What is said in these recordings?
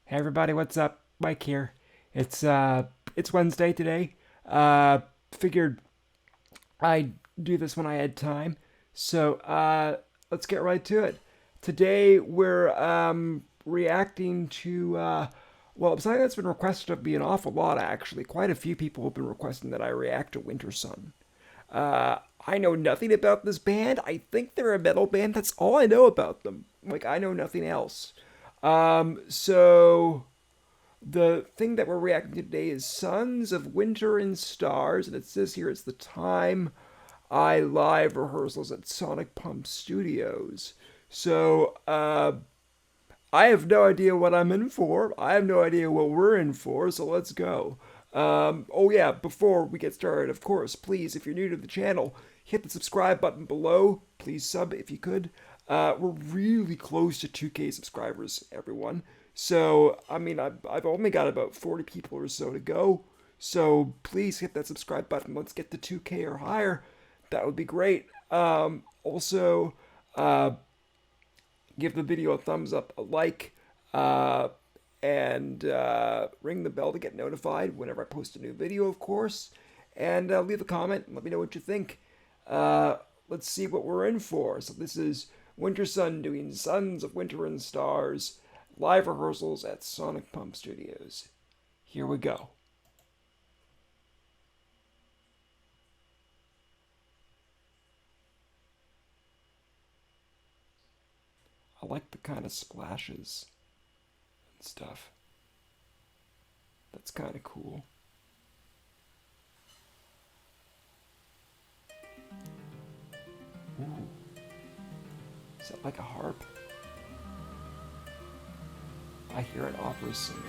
Hey everybody, what's up? Mike here. It's Wednesday today. Uh Figured I'd do this when I had time. So let's get right to it. Today we're reacting to well, something that's been requested of me an awful lot actually. Quite a few people have been requesting that I react to Wintersun. I know nothing about this band. I think they're a metal band. That's all I know about them. Like I know nothing else. So the thing that we're reacting to today is Sons of Winter and Stars, and it says here it's the time I live rehearsals at Sonic Pump Studios. So I have no idea what I'm in for. I have no idea what we're in for, so let's go. Oh yeah, before we get started, of course, please, if you're new to the channel, hit the subscribe button below. Please sub if you could. We're really close to 2K subscribers, everyone. So, I mean, I've only got about 40 people or so to go. So please hit that subscribe button. Let's get to 2K or higher. That would be great. Also, give the video a thumbs up, a like, and ring the bell to get notified whenever I post a new video, of course. And leave a comment and let me know what you think. Let's see what we're in for. So this is Wintersun doing Sons of Winter and Stars live rehearsals at Sonic Pump Studios. Here we go. I like the kind of splashes and stuff. That's kind of cool. Ooh. Is that like a harp? I hear an opera singer.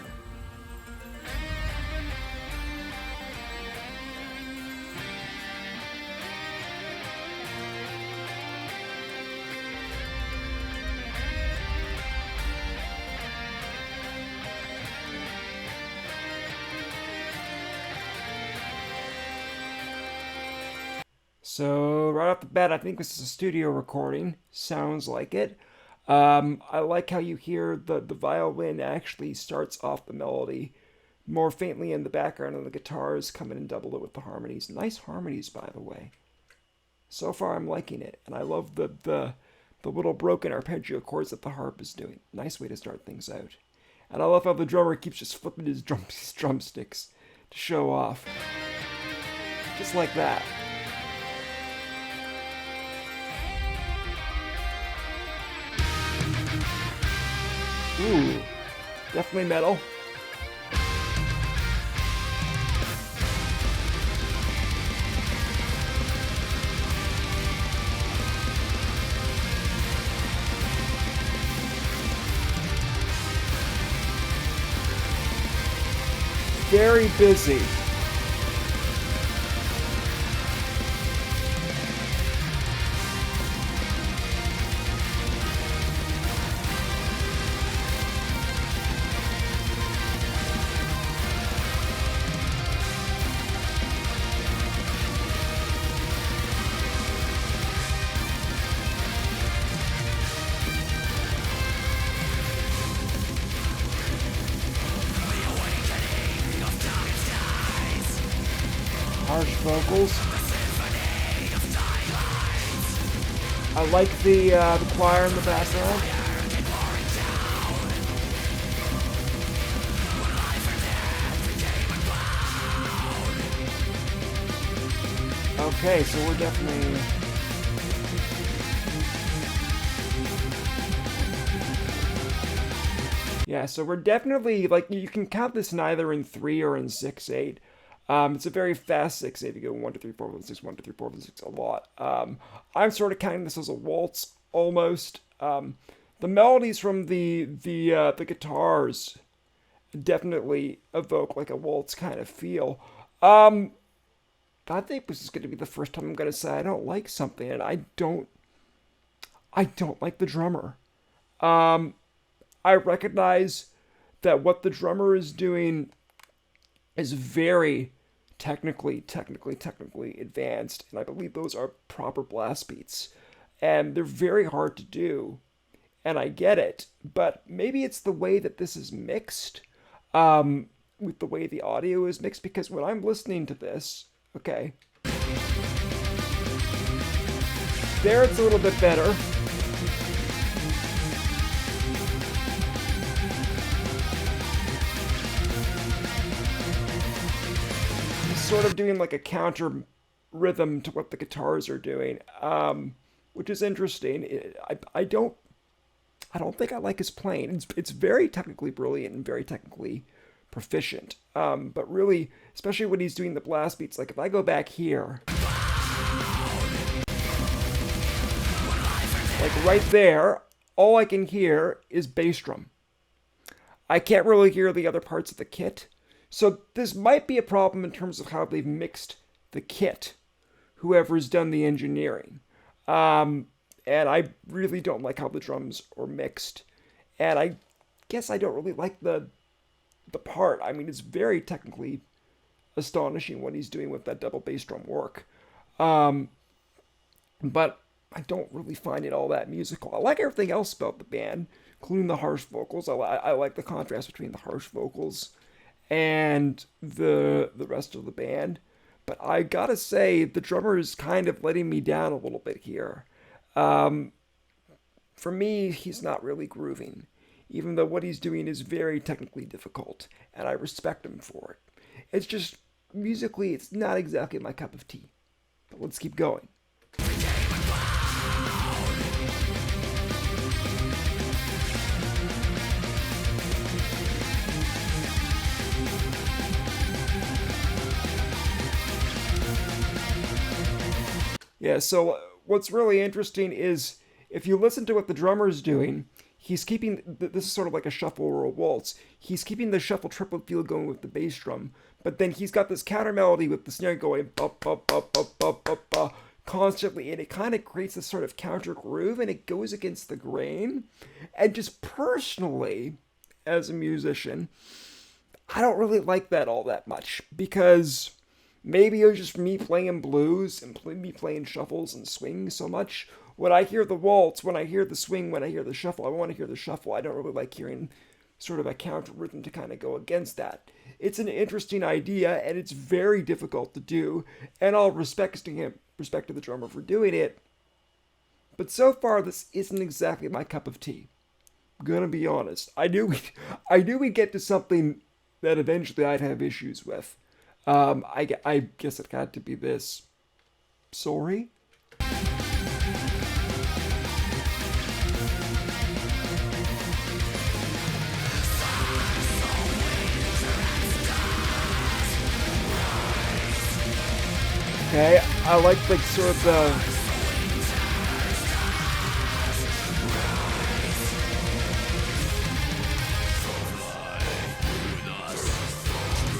So right off the bat, I think this is a studio recording. Sounds like it. I like how you hear the violin actually starts off the melody more faintly in the background, and the guitars come in and double it with the harmonies. Nice harmonies, by the way. So far, I'm liking it, and I love the little broken arpeggio chords that the harp is doing. Nice way to start things out. And I love how the drummer keeps just flipping his drumsticks to show off, just like that. Ooh, definitely metal. Very busy. Harsh vocals. I like the choir in the background. Okay, so we're definitely... Yeah, so we're definitely, like, you can count this in either in 3 or in 6/8. It's a very fast 6/8. You go 1, 2, 3, 4, 5, 6, 1, 2, 3, 4, 5, 6, a lot. I'm sort of counting this as a waltz almost. The melodies from the guitars definitely evoke like a waltz kind of feel. I think this is going to be the first time I'm going to say I don't like something, and I don't like the drummer. Um, I recognize that what the drummer is doing is very technically advanced, and I believe those are proper blast beats, and they're very hard to do. and I get it, but maybe it's the way that this is mixed, with the way the audio is mixed, because when I'm listening to this, okay, there it's a little bit better. He's sort of doing like a counter rhythm to what the guitars are doing, which is interesting. I don't think I like his playing. It's very technically brilliant and very technically proficient. But really, especially when he's doing the blast beats, like if I go back here, like right there, all I can hear is bass drum. I can't really hear the other parts of the kit. So this might be a problem in terms of how they've mixed the kit, whoever's done the engineering. And I really don't like how the drums are mixed. And I guess I don't really like the part. I mean, it's very technically astonishing what he's doing with that double bass drum work. But I don't really find it all that musical. I like everything else about the band, including the harsh vocals. I like the contrast between the harsh vocals and the rest of the band. But I gotta say, the drummer is kind of letting me down a little bit here. For me, he's not really grooving, even though what he's doing is very technically difficult, and I respect him for it. It's just, musically, it's not exactly my cup of tea. But let's keep going. Yeah, so what's really interesting is if you listen to what the drummer's doing, he's keeping, this is sort of like a shuffle or a waltz, he's keeping the shuffle triplet feel going with the bass drum, but then he's got this counter melody with the snare going constantly, and it kind of creates this sort of counter groove, and it goes against the grain. And just personally, as a musician, I don't really like that all that much, because maybe it was just me playing blues and me playing shuffles and swings so much. When I hear the waltz, when I hear the swing, when I hear the shuffle, I want to hear the shuffle. I don't really like hearing sort of a counter rhythm to kind of go against that. It's an interesting idea, and it's very difficult to do, and all respect to the drummer for doing it. But so far, this isn't exactly my cup of tea. I'm gonna be honest. I knew we'd get to something that eventually I'd have issues with. I guess it had to be this. Sorry? Okay, I like sort of the...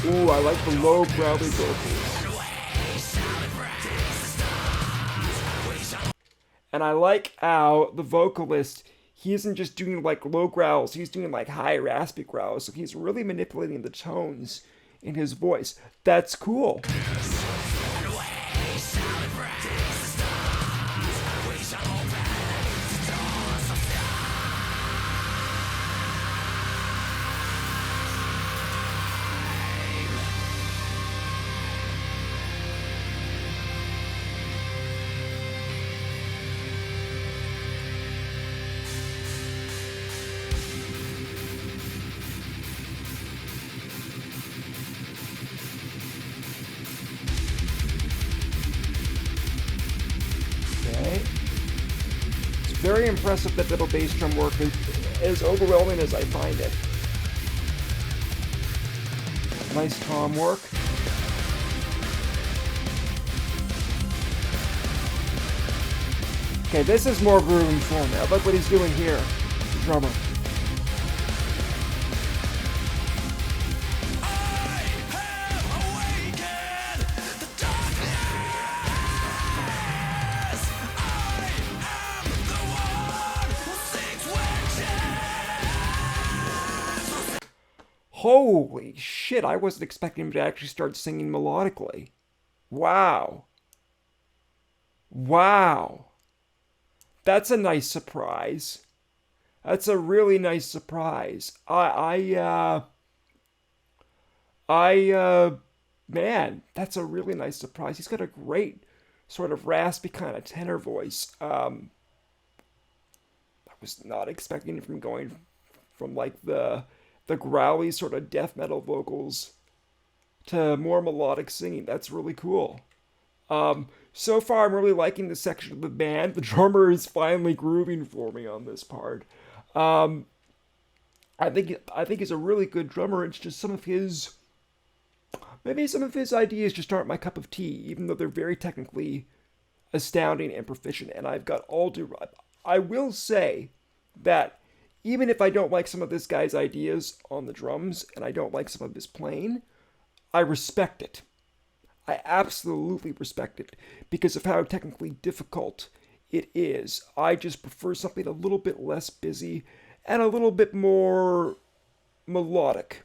Ooh, I like the low growly vocals. And I like how the vocalist, he isn't just doing like low growls, he's doing like high raspy growls, so he's really manipulating the tones in his voice. That's cool. Very impressive that double bass drum work, as overwhelming as I find it. Nice tom work. Okay, this is more grooving for me. I like what he's doing here, the drummer. Holy shit, I wasn't expecting him to actually start singing melodically. Wow. Wow. That's a nice surprise. That's a really nice surprise. I man, that's a really nice surprise. He's got a great sort of raspy kind of tenor voice. I was not expecting from going from like the growly sort of death metal vocals to more melodic singing. That's really cool. So far, I'm really liking this section of the band. The drummer is finally grooving for me on this part. Um, I think he's a really good drummer. It's just some of his ideas just aren't my cup of tea, even though they're very technically astounding and proficient. And I've got all due. I will say that even if I don't like some of this guy's ideas on the drums and I don't like some of his playing, I respect it. I absolutely respect it because of how technically difficult it is. I just prefer something a little bit less busy and a little bit more melodic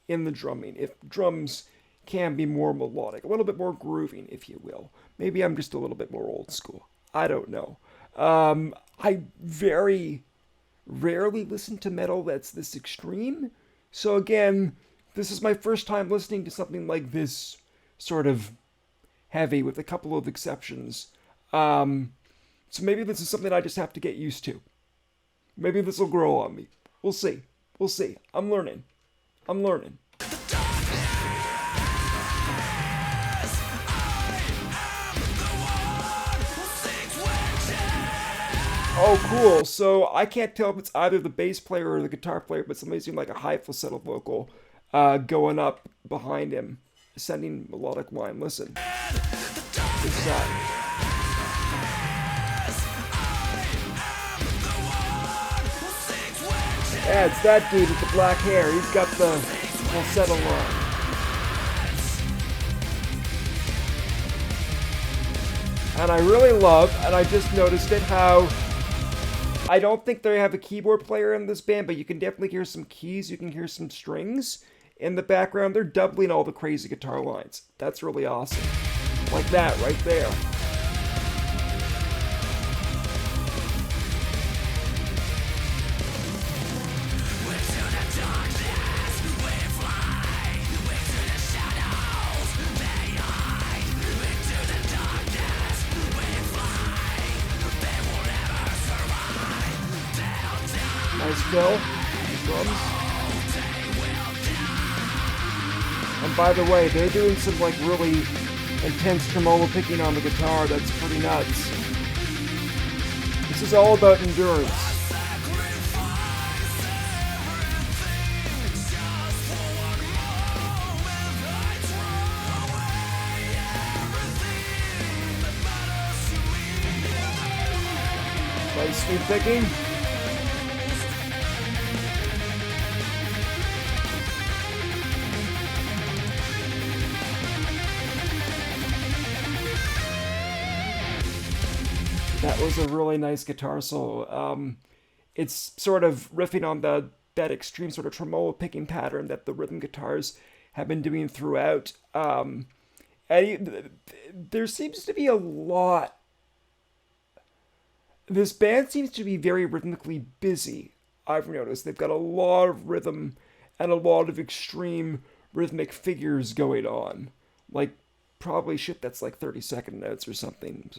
in the drumming. If drums can be more melodic, a little bit more grooving, if you will. Maybe I'm just a little bit more old school. I don't know. I very rarely listen to metal that's this extreme. So again, this is my first time listening to something like this sort of heavy, with a couple of exceptions. So maybe this is something I just have to get used to. Maybe this will grow on me. We'll see. We'll see. I'm learning. I'm learning. Oh, cool. So I can't tell if it's either the bass player or the guitar player, but somebody's doing like a high falsetto vocal going up behind him, ascending melodic line. Listen. It's yeah, it's that dude with the black hair. He's got the falsetto line. And I really love, and I just noticed it, how I don't think they have a keyboard player in this band, but you can definitely hear some keys, you can hear some strings in the background. They're doubling all the crazy guitar lines. That's really awesome. Like that right there. Nice fill. Drums. And by the way, they're doing some like really intense tremolo picking on the guitar. That's pretty nuts. This is all about endurance. Nice sweep picking. That was a really nice guitar solo. It's sort of riffing on that extreme sort of tremolo picking pattern that the rhythm guitars have been doing throughout. There seems to be a lot. This band seems to be very rhythmically busy. I've noticed they've got a lot of rhythm and a lot of extreme rhythmic figures going on, like probably shit that's like 30-second notes or something.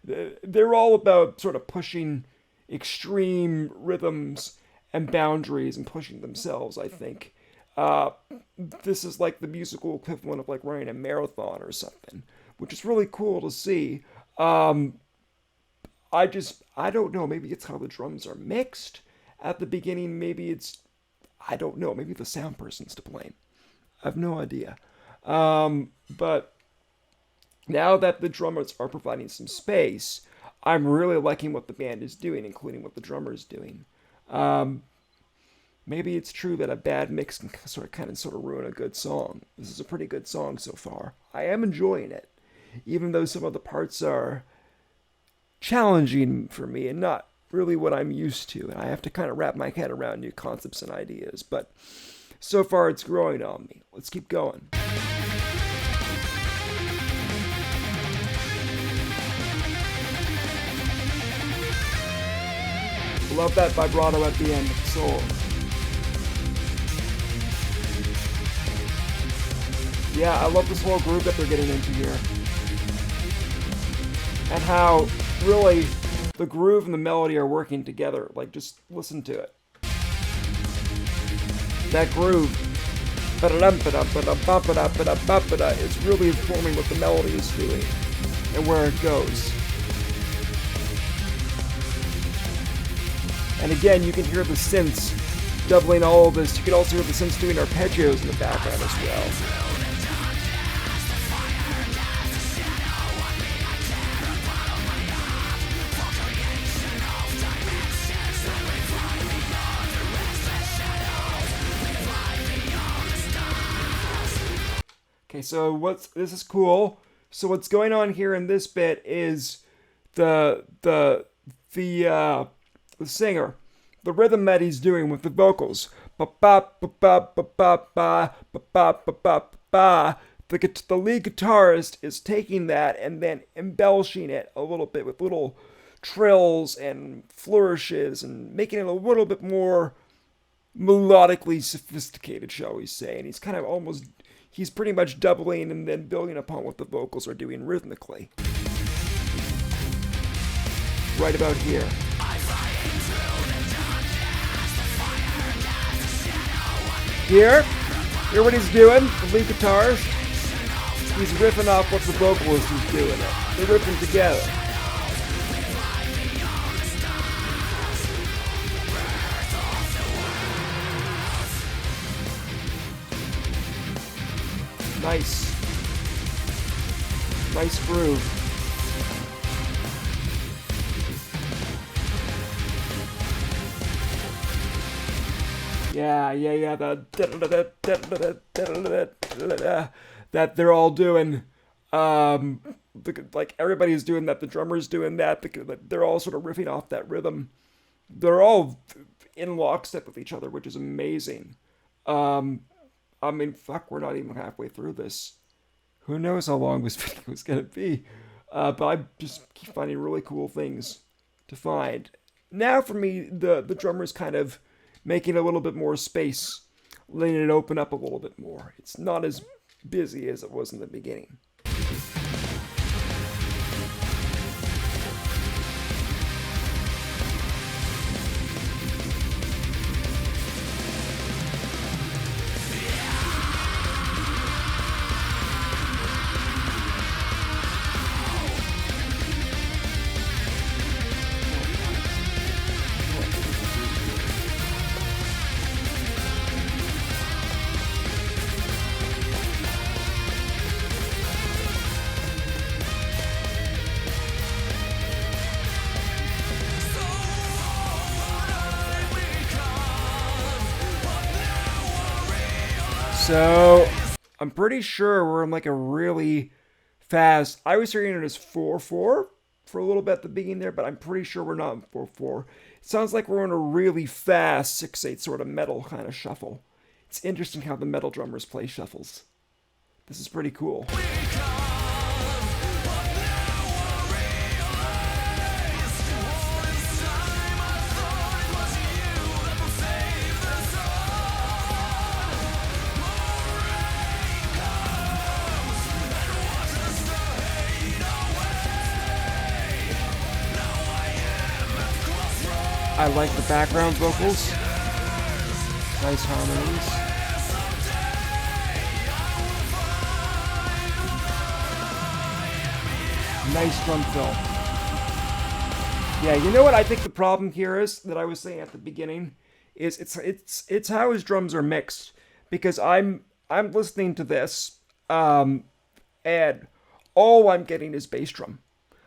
They're all about sort of pushing extreme rhythms and boundaries and pushing themselves, I think. This is like the musical equivalent of like running a marathon or something, which is really cool to see. I don't know, maybe it's how the drums are mixed at the beginning, maybe I don't know, maybe the sound person's to blame. I have no idea. But now that the drummers are providing some space, I'm really liking what the band is doing, including what the drummer is doing. Maybe it's true that a bad mix can kind of ruin a good song. This is a pretty good song so far. I am enjoying it, even though some of the parts are challenging for me and not really what I'm used to. And I have to kind of wrap my head around new concepts and ideas. But so far, it's growing on me. Let's keep going. love that vibrato at the end of the solo. Yeah, I love this whole groove that they're getting into here. And how, really, the groove and the melody are working together. Like, just listen to it. That groove is really informing what the melody is doing and where it goes. And again, you can hear the synths doubling all of this. You can also hear the synths doing arpeggios in the background as well. Okay, so this is cool. So what's going on here in this bit is the singer, the rhythm that he's doing with the vocals. The lead guitarist is taking that and then embellishing it a little bit with little trills and flourishes and making it a little bit more melodically sophisticated, shall we say. And he's pretty much doubling and then building upon what the vocals are doing rhythmically. Right about here. Hear what he's doing? The lead guitarist? He's riffing off what the vocalist is doing. They're riffing together. Nice groove. Yeah. That they're all doing. Like everybody's doing that. The drummer's doing that. They're all sort of riffing off that rhythm. They're all in lockstep with each other, which is amazing. I mean, fuck, we're not even halfway through this. Who knows how long this video is going to be. But I just keep finding really cool things to find. Now for me, the drummer's kind of making a little bit more space, letting it open up a little bit more. It's not as busy as it was in the beginning. So, I'm pretty sure we're in like a really fast... I was hearing it as 4/4 for a little bit at the beginning there, but I'm pretty sure we're not in 4/4. It sounds like we're in a really fast 6/8 sort of metal kind of shuffle. It's interesting how the metal drummers play shuffles. This is pretty cool. I like the background vocals. Nice harmonies. Nice drum fill. Yeah, you know what I think the problem here is that I was saying at the beginning is it's how his drums are mixed, because I'm listening to this and all I'm getting is bass drum.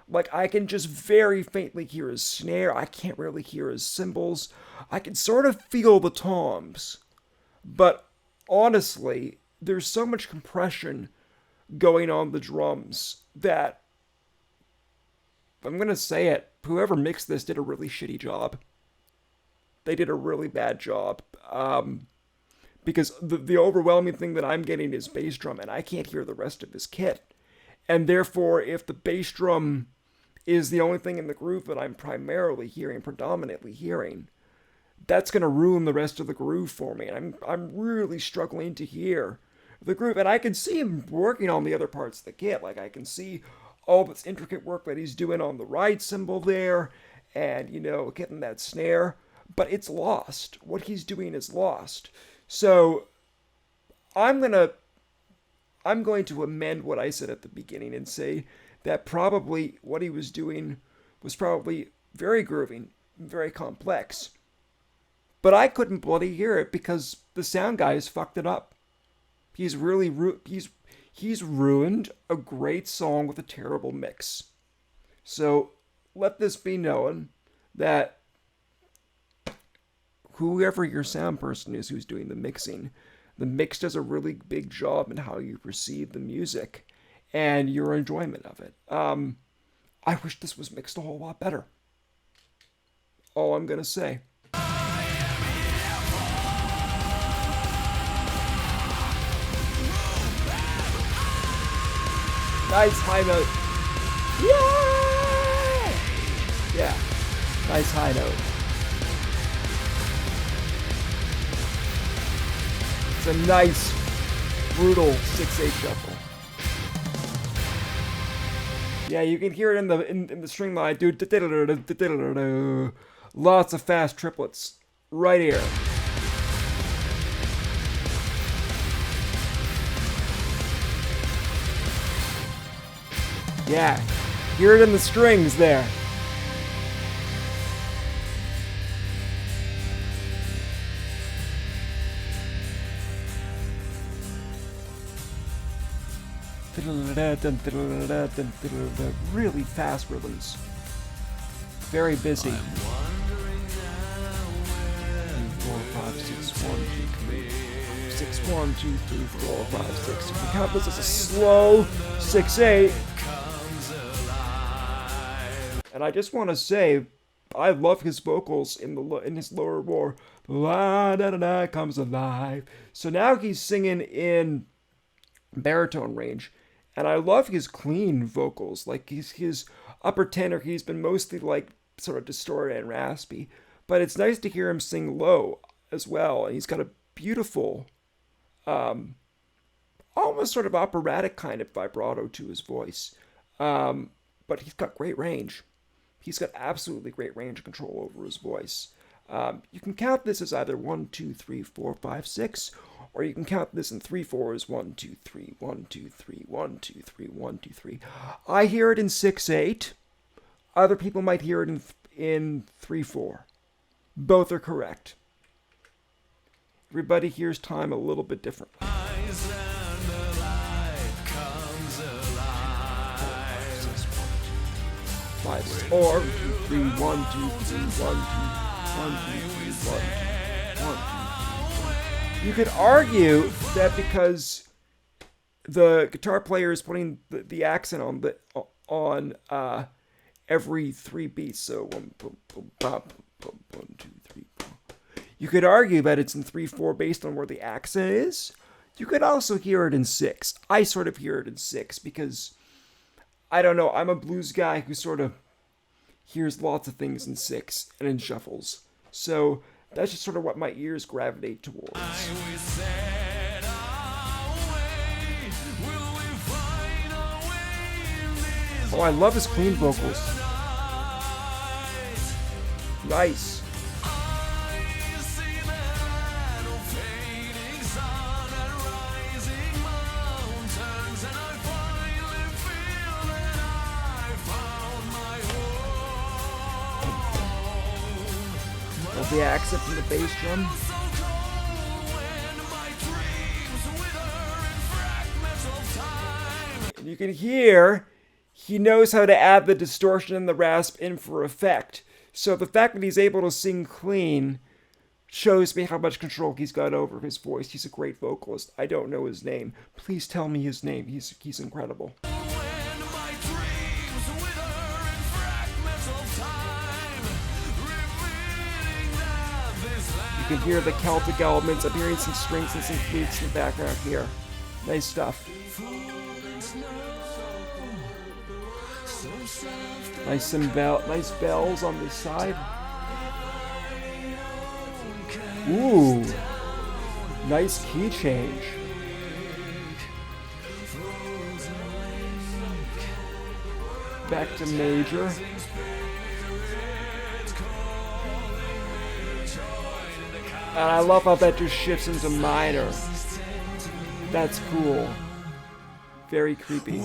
Like, I can just very faintly hear his snare. I can't really hear his cymbals. I can sort of feel the toms. But honestly, there's so much compression going on the drums that, I'm going to say it, whoever mixed this did a really shitty job. They did a really bad job. Because the overwhelming thing that I'm getting is bass drum, and I can't hear the rest of his kit. And therefore, if the bass drum is the only thing in the groove that I'm predominantly hearing, that's going to ruin the rest of the groove for me. And I'm really struggling to hear the groove. And I can see him working on the other parts of the kit. Like, I can see all this intricate work that he's doing on the ride cymbal there, and, getting that snare. But it's lost. What he's doing is lost. So I'm going to amend what I said at the beginning and say that probably what he was doing was probably very grooving, very complex. But I couldn't bloody hear it because the sound guy has fucked it up. He's really he's ruined a great song with a terrible mix. So let this be known that whoever your sound person is who's doing the mix does a really big job in how you perceive the music and your enjoyment of it. I wish this was mixed a whole lot better. All I'm gonna say. Nice high note. Yeah! Yeah. Nice high note. It's a nice, brutal 6/8 shuffle. Yeah, you can hear it in the string line. Lots of fast triplets right here. Yeah, hear it in the strings there. Really fast rhythms. Very busy. 4, 5, 6, 1, 2, 3, 6, 1, 2, 3, 4, 5, 6. If you count this as a slow 6/8. And I just want to say, I love his vocals in his lower roar. La da da da comes alive. So now he's singing in baritone range, and I love his clean vocals. Like his upper tenor, he's been mostly like sort of distorted and raspy, but it's nice to hear him sing low as well. And he's got a beautiful, almost sort of operatic kind of vibrato to his voice, but he's got great range. He's got absolutely great range control over his voice. You can count this as either 1, 2, 3, 4, 5, 6, or you can count this in 3/4 as 1, 2, 3, 1, 2, 3, 1, 2, 3, 1, 2, 3. I hear it in 6/8. Other people might hear it in 3/4. Both are correct. Everybody hears time a little bit differently. Or 2, 3, 1, 2, 3, 1, 2, 1, 2, 1, 2, 3, 1, 2. You could argue that because the guitar player is putting the accent on every 3 beats, so 1, 2, 3, 4. You could argue that it's in 3/4 based on where the accent is. You could also hear it in 6. I sort of hear it in 6 because, I don't know, I'm a blues guy who sort of hears lots of things in 6 and in shuffles. So that's just sort of what my ears gravitate towards. Oh, I love his clean vocals. Nice. The accent from the bass drum. And you can hear he knows how to add the distortion and the rasp in for effect. So the fact that he's able to sing clean shows me how much control he's got over his voice. He's a great vocalist. I don't know his name. Please tell me his name. He's incredible. You can hear the Celtic elements. I'm hearing some strings and some flutes in the background here. Nice stuff. Nice bells on this side. Ooh, nice key change. Back to major. And I love how that just shifts into minor. That's cool. Very creepy.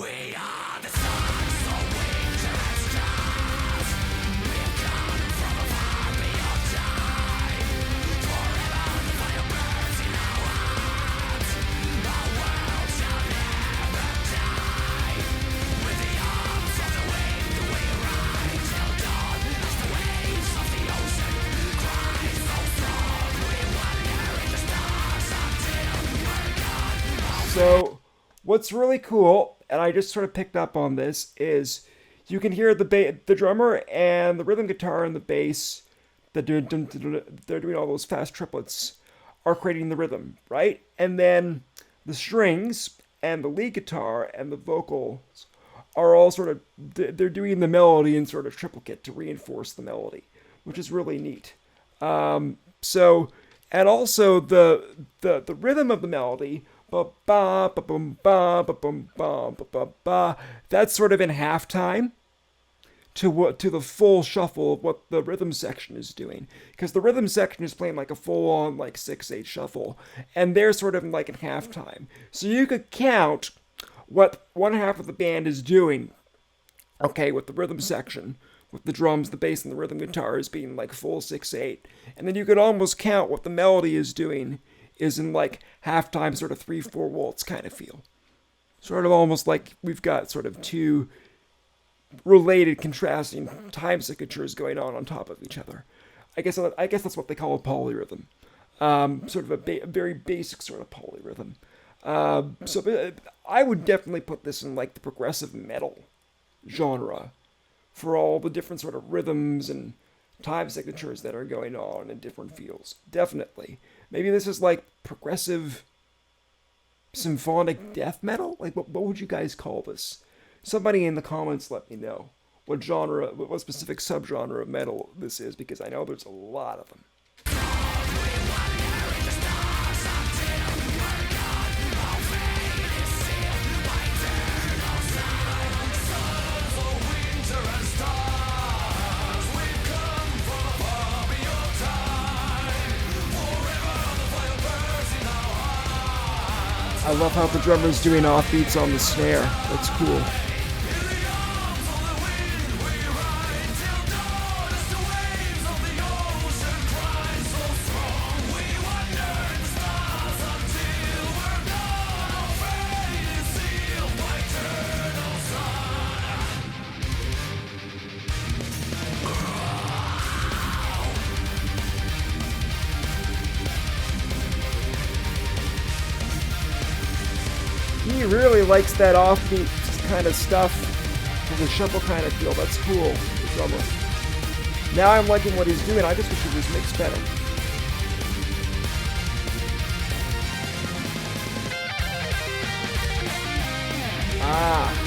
So, what's really cool, and I just sort of picked up on this, is you can hear the drummer and the rhythm guitar and the bass, they're doing all those fast triplets, are creating the rhythm, right? And then the strings and the lead guitar and the vocals are all sort of, they're doing the melody in sort of triplicate to reinforce the melody, which is really neat. So, and also the rhythm of the melody, ba ba ba bum ba ba bum ba ba ba ba. That's sort of in halftime to the full shuffle of what the rhythm section is doing, because the rhythm section is playing like a full-on like 6/8 shuffle, and they're sort of like in halftime. So you could count what one half of the band is doing, okay, with the rhythm section, with the drums, the bass, and the rhythm guitar is being like full 6/8, and then you could almost count what the melody is doing is in like halftime sort of 3/4 waltz kind of feel. Sort of almost like we've got sort of two related contrasting time signatures going on top of each other. I guess that's what they call a polyrhythm. Sort of a very basic sort of polyrhythm. So I would definitely put this in like the progressive metal genre for all the different sort of rhythms and time signatures that are going on in different fields. Definitely. Maybe this is like progressive symphonic death metal? Like, what would you guys call this? Somebody in the comments let me know what specific subgenre of metal this is, because I know there's a lot of them. I love how the drummer's doing offbeats on the snare. That's cool. He really likes that offbeat kind of stuff, and the shuffle kind of feel. That's cool, the drummer. Now I'm liking what he's doing. I just wish it was mixed better. Ah.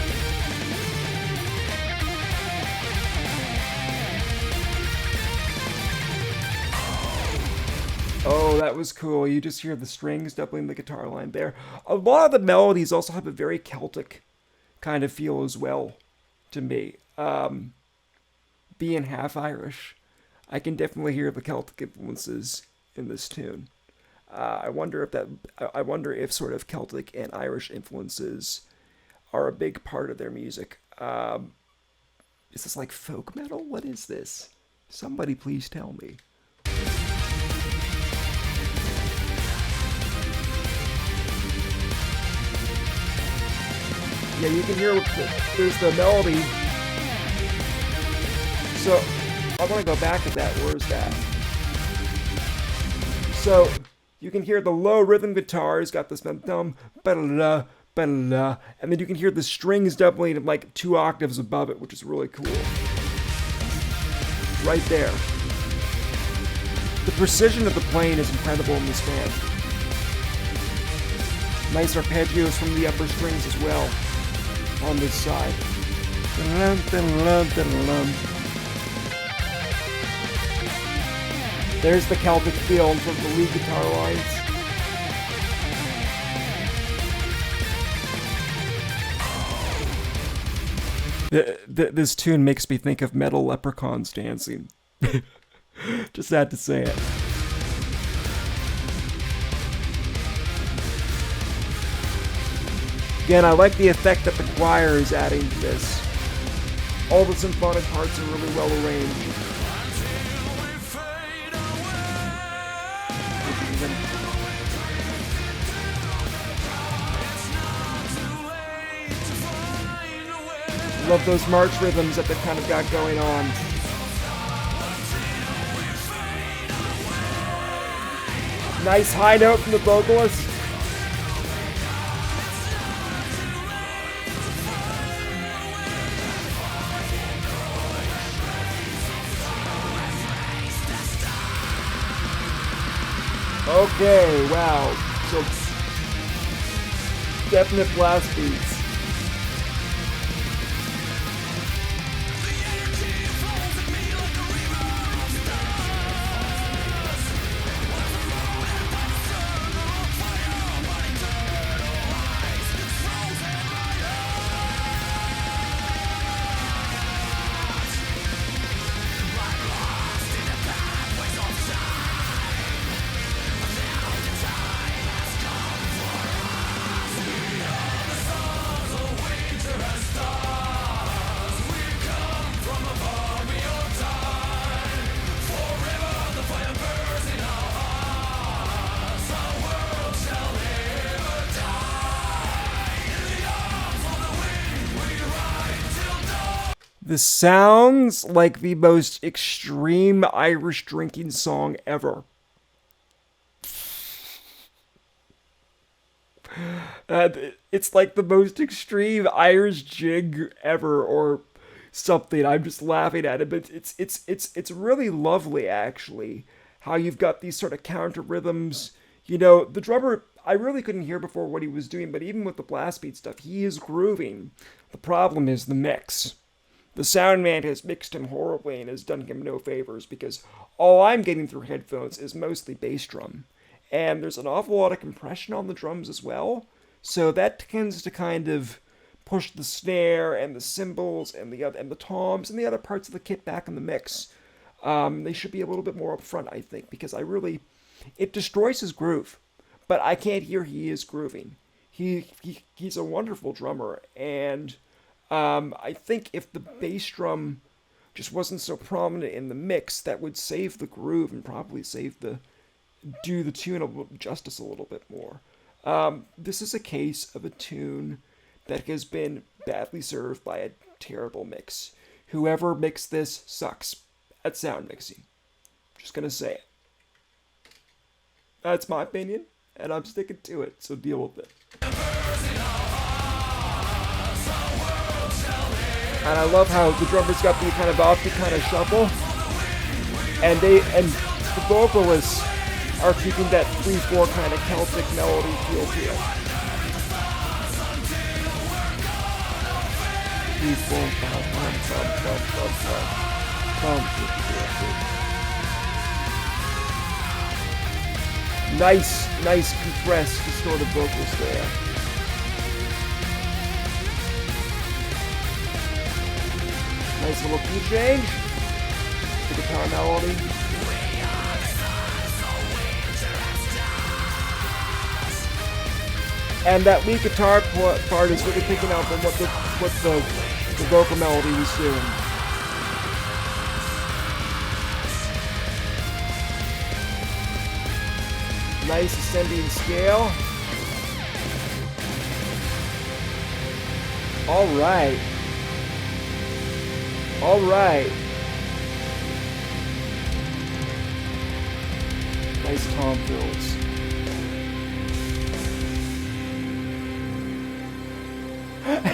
Oh, that was cool. You just hear the strings doubling the guitar line there. A lot of the melodies also have a very Celtic kind of feel as well, to me. Being half Irish, I can definitely hear the Celtic influences in this tune. I wonder if sort of Celtic and Irish influences are a big part of their music. Is this like folk metal? What is this? Somebody please tell me. Yeah, you can hear there's the melody. So, I want to go back to that. Where's that? So, you can hear the low rhythm guitars, got this dum ba-da-da, ba-da-da, and then you can hear the strings doubling like 2 octaves above it, which is really cool. Right there. The precision of the playing is incredible in this band. Nice arpeggios from the upper strings as well on this side. There's the Celtic feel from the lead guitar lines. This tune makes me think of metal leprechauns dancing. Just had to say it. Again, I like the effect that the choir is adding to this. All the symphonic parts are really well arranged. Love those march rhythms that they've kind of got going on. Nice high note from the vocalist. Okay, wow. So, definite blast beats. This sounds like the most extreme Irish drinking song ever. It's like the most extreme Irish jig ever, or something. I'm just laughing at it, but it's really lovely actually. How you've got these sort of counter rhythms. You know, the drummer, I really couldn't hear before what he was doing, but even with the blast beat stuff, he is grooving. The problem is the mix. The sound man has mixed him horribly and has done him no favors because all I'm getting through headphones is mostly bass drum. And there's an awful lot of compression on the drums as well, so that tends to kind of push the snare and the cymbals and the toms and the other parts of the kit back in the mix. They should be a little bit more upfront, I think, because it destroys his groove, but I can't hear he is grooving. He's a wonderful drummer, and I think if the bass drum just wasn't so prominent in the mix, that would save the groove and probably do the tune justice a little bit more. This is a case of a tune that has been badly served by a terrible mix. Whoever mixed this sucks at sound mixing. Just gonna say it. That's my opinion, and I'm sticking to it, so deal with it. And I love how the drummer's got the kind of offbeat kind of shuffle, and the vocalists are keeping that 3/4 kind of Celtic melody feel to it. 3, 4, 5, nice compressed, distorted vocals there. Nice little key change. The guitar melody. And that lead guitar part is really picking up on what the vocal melody was doing. Nice ascending scale. All right. Nice tom fills.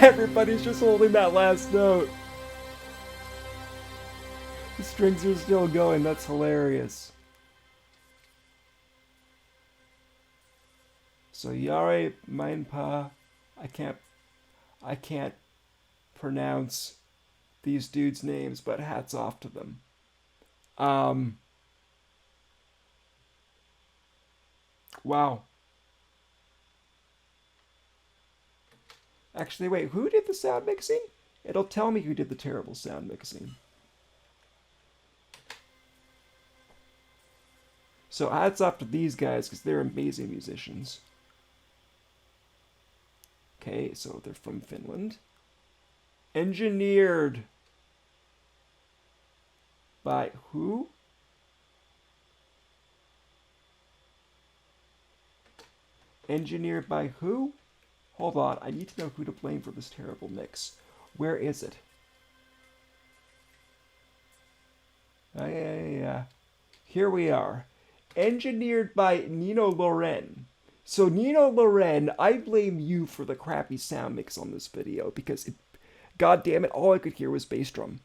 Everybody's just holding that last note. The strings are still going. That's hilarious. So Yare Mainpa, I can't pronounce these dudes' names, but hats off to them. Um, wow. Actually, wait, who did the sound mixing? It'll tell me who did the terrible sound mixing. So hats off to these guys because they're amazing musicians. Okay, so they're from Finland. Engineered by who? Engineered by who? Hold on, I need to know who to blame for this terrible mix. Where is it? Yeah. Here we are. Engineered by Nino Loren. So Nino Loren, I blame you for the crappy sound mix on this video because, god damn it, all I could hear was bass drum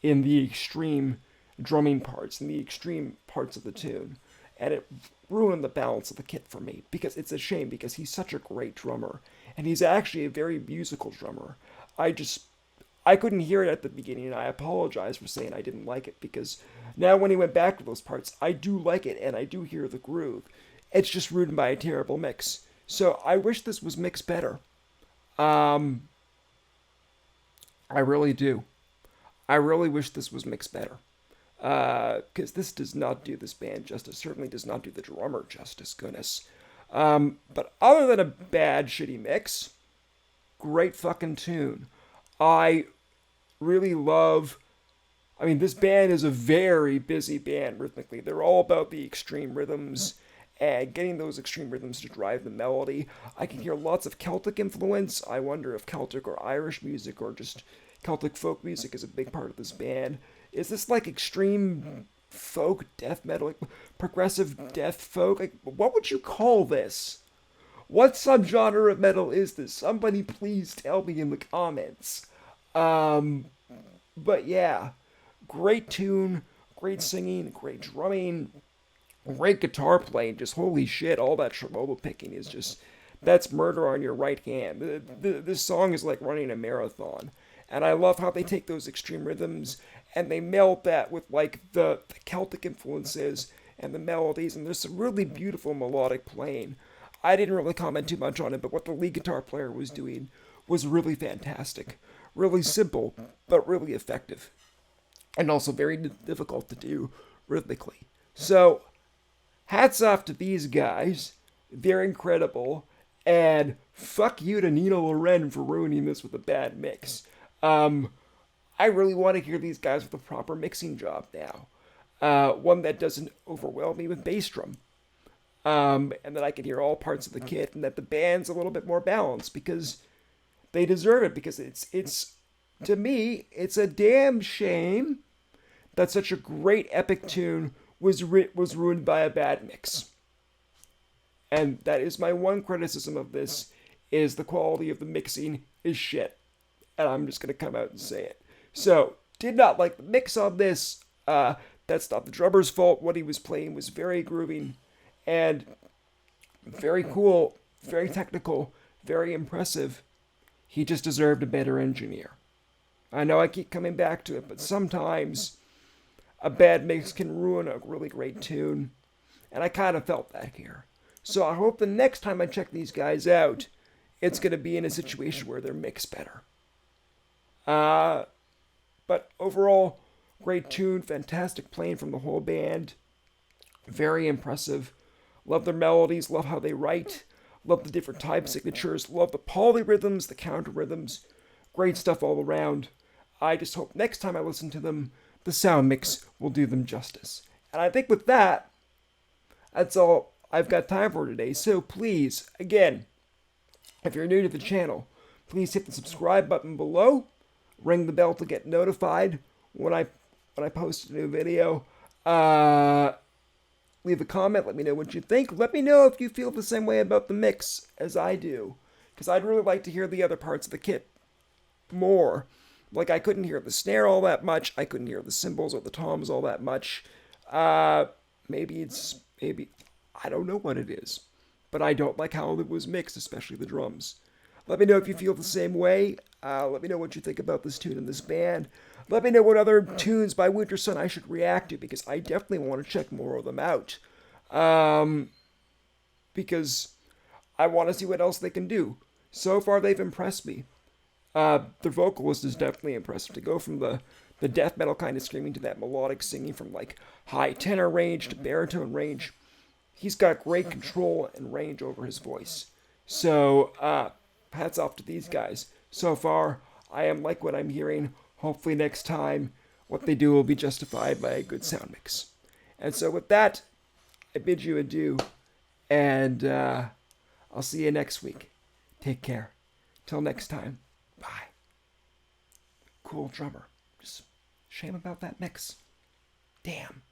in the extreme drumming parts, in the extreme parts of the tune. And it ruined the balance of the kit for me because it's a shame because he's such a great drummer and he's actually a very musical drummer. I couldn't hear it at the beginning and I apologize for saying I didn't like it because now when he went back to those parts, I do like it and I do hear the groove. It's just ruined by a terrible mix. So I wish this was mixed better. I really do. I really wish this was mixed better. Because this does not do this band justice. Certainly does not do the drummer justice, goodness. But other than a bad, shitty mix, great fucking tune. I really love... I mean, this band is a very busy band rhythmically. They're all about the extreme rhythms and getting those extreme rhythms to drive the melody. I can hear lots of Celtic influence. I wonder if Celtic or Irish music or just Celtic folk music is a big part of this band. Is this like extreme folk death metal, like progressive death folk? Like, what would you call this? What subgenre of metal is this? Somebody please tell me in the comments. But yeah, great tune, great singing, great drumming, great guitar playing. Just holy shit, all that tremolo picking is just, that's murder on your right hand. This song is like running a marathon. And I love how they take those extreme rhythms and they meld that with like the Celtic influences and the melodies. And there's some really beautiful melodic playing. I didn't really comment too much on it, but what the lead guitar player was doing was really fantastic. Really simple, but really effective. And also very difficult to do rhythmically. So, hats off to these guys. They're incredible. And fuck you to Nino Loren for ruining this with a bad mix. I really want to hear these guys with a proper mixing job now. One that doesn't overwhelm me with bass drum. And that I can hear all parts of the kit and that the band's a little bit more balanced because they deserve it because it's to me, it's a damn shame that such a great epic tune was ruined by a bad mix. And that is my one criticism of this is the quality of the mixing is shit. And I'm just going to come out and say it. So, did not like the mix on this. That's not the drummer's fault. What he was playing was very grooving and very cool, very technical, very impressive. He just deserved a better engineer. I know I keep coming back to it, but sometimes a bad mix can ruin a really great tune. And I kind of felt that here. So I hope the next time I check these guys out, it's going to be in a situation where they're mixed better. But overall, great tune, fantastic playing from the whole band. Very impressive. Love their melodies, love how they write, love the different time signatures, love the polyrhythms, the counter rhythms. Great stuff all around. I just hope next time I listen to them, the sound mix will do them justice. And I think with that, that's all I've got time for today. So please, again, if you're new to the channel, please hit the subscribe button below. Ring the bell to get notified when I post a new video. Leave a comment. Let me know what you think. Let me know if you feel the same way about the mix as I do. Because I'd really like to hear the other parts of the kit more. Like, I couldn't hear the snare all that much. I couldn't hear the cymbals or the toms all that much. Maybe, I don't know what it is. But I don't like how it was mixed, especially the drums. Let me know if you feel the same way. Let me know what you think about this tune and this band. Let me know what other tunes by Wintersun I should react to, because I definitely want to check more of them out. Because I want to see what else they can do. So far, they've impressed me. The vocalist is definitely impressive. To go from the death metal kind of screaming to that melodic singing, from like high tenor range to baritone range, he's got great control and range over his voice. So, hats off to these guys. So far, I am like what I'm hearing. Hopefully, next time, what they do will be justified by a good sound mix. And so, with that, I bid you adieu, and I'll see you next week. Take care. Till next time, bye. Cool drummer. Just shame about that mix. Damn.